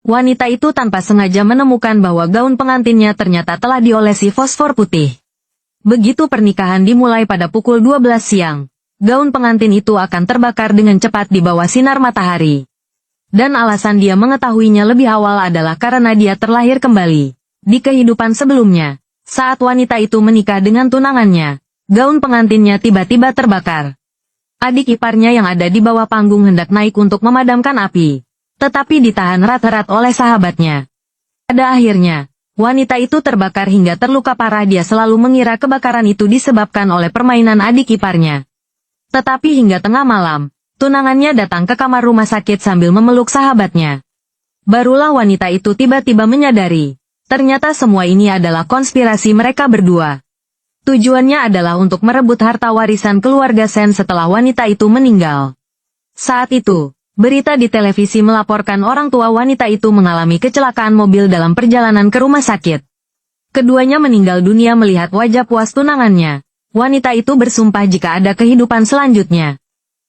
wanita itu tanpa sengaja menemukan bahwa gaun pengantinnya ternyata telah diolesi fosfor putih. Begitu pernikahan dimulai pada pukul 12 siang, gaun pengantin itu akan terbakar dengan cepat di bawah sinar matahari. Dan alasan dia mengetahuinya lebih awal adalah karena dia terlahir kembali di kehidupan sebelumnya. Saat wanita itu menikah dengan tunangannya, gaun pengantinnya tiba-tiba terbakar. Adik iparnya yang ada di bawah panggung hendak naik untuk memadamkan api, tetapi ditahan erat-erat oleh sahabatnya. Pada akhirnya, wanita itu terbakar hingga terluka parah. Dia selalu mengira kebakaran itu disebabkan oleh permainan adik iparnya. Tetapi hingga tengah malam, tunangannya datang ke kamar rumah sakit sambil memeluk sahabatnya. Barulah wanita itu tiba-tiba menyadari, ternyata semua ini adalah konspirasi mereka berdua. Tujuannya adalah untuk merebut harta warisan keluarga Sen setelah wanita itu meninggal. Saat itu, berita di televisi melaporkan orang tua wanita itu mengalami kecelakaan mobil dalam perjalanan ke rumah sakit. Keduanya meninggal dunia melihat wajah puas tunangannya. Wanita itu bersumpah jika ada kehidupan selanjutnya,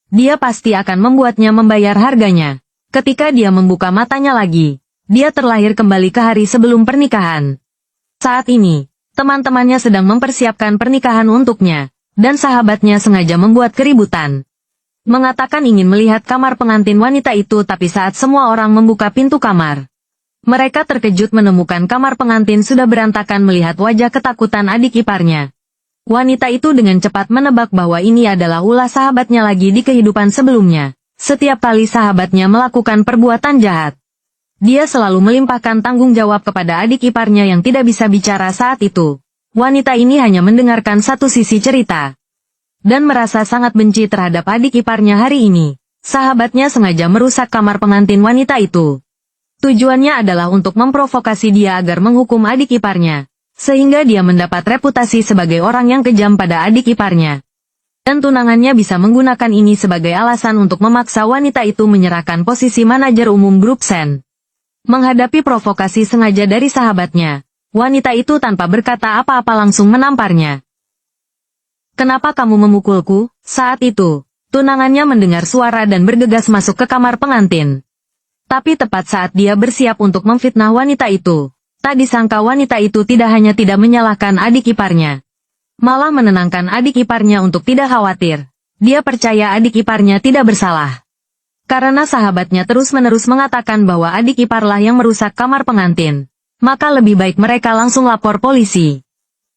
dia pasti akan membuatnya membayar harganya. Ketika dia membuka matanya lagi, dia terlahir kembali ke hari sebelum pernikahan. Saat ini, teman-temannya sedang mempersiapkan pernikahan untuknya, dan sahabatnya sengaja membuat keributan. Mengatakan ingin melihat kamar pengantin wanita itu, tapi saat semua orang membuka pintu kamar, mereka terkejut menemukan kamar pengantin sudah berantakan. Melihat wajah ketakutan adik iparnya, wanita itu dengan cepat menebak bahwa ini adalah ulah sahabatnya lagi di kehidupan sebelumnya. Setiap kali sahabatnya melakukan perbuatan jahat, dia selalu melimpahkan tanggung jawab kepada adik iparnya yang tidak bisa bicara saat itu. Wanita ini hanya mendengarkan satu sisi cerita, dan merasa sangat benci terhadap adik iparnya hari ini. Sahabatnya sengaja merusak kamar pengantin wanita itu. Tujuannya adalah untuk memprovokasi dia agar menghukum adik iparnya, sehingga dia mendapat reputasi sebagai orang yang kejam pada adik iparnya. Dan tunangannya bisa menggunakan ini sebagai alasan untuk memaksa wanita itu menyerahkan posisi manajer umum grup Sen. Menghadapi provokasi sengaja dari sahabatnya, wanita itu tanpa berkata apa-apa langsung menamparnya. "Kenapa kamu memukulku?" Saat itu, tunangannya mendengar suara dan bergegas masuk ke kamar pengantin. Tapi tepat saat dia bersiap untuk memfitnah wanita itu, tak disangka wanita itu tidak hanya tidak menyalahkan adik iparnya, malah menenangkan adik iparnya untuk tidak khawatir. Dia percaya adik iparnya tidak bersalah. Karena sahabatnya terus-menerus mengatakan bahwa adik iparlah yang merusak kamar pengantin, maka lebih baik mereka langsung lapor polisi.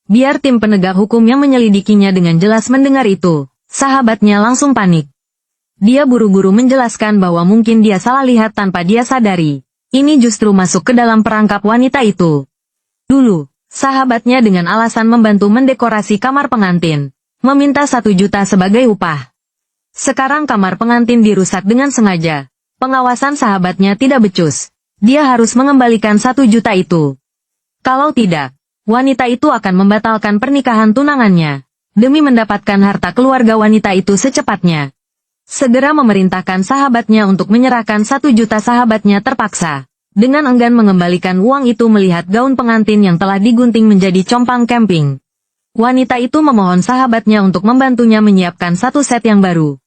Biar tim penegak hukum yang menyelidikinya dengan jelas mendengar itu, sahabatnya langsung panik. Dia buru-buru menjelaskan bahwa mungkin dia salah lihat tanpa dia sadari. Ini justru masuk ke dalam perangkap wanita itu. Dulu, sahabatnya dengan alasan membantu mendekorasi kamar pengantin, meminta 1 juta sebagai upah. Sekarang kamar pengantin dirusak dengan sengaja. Pengawasan sahabatnya tidak becus. Dia harus mengembalikan 1 juta itu. Kalau tidak, wanita itu akan membatalkan pernikahan tunangannya, demi mendapatkan harta keluarga wanita itu secepatnya. Segera memerintahkan sahabatnya untuk menyerahkan 1 juta. Sahabatnya terpaksa dengan enggan mengembalikan uang itu melihat gaun pengantin yang telah digunting menjadi compang camping. Wanita itu memohon sahabatnya untuk membantunya menyiapkan 1 set yang baru.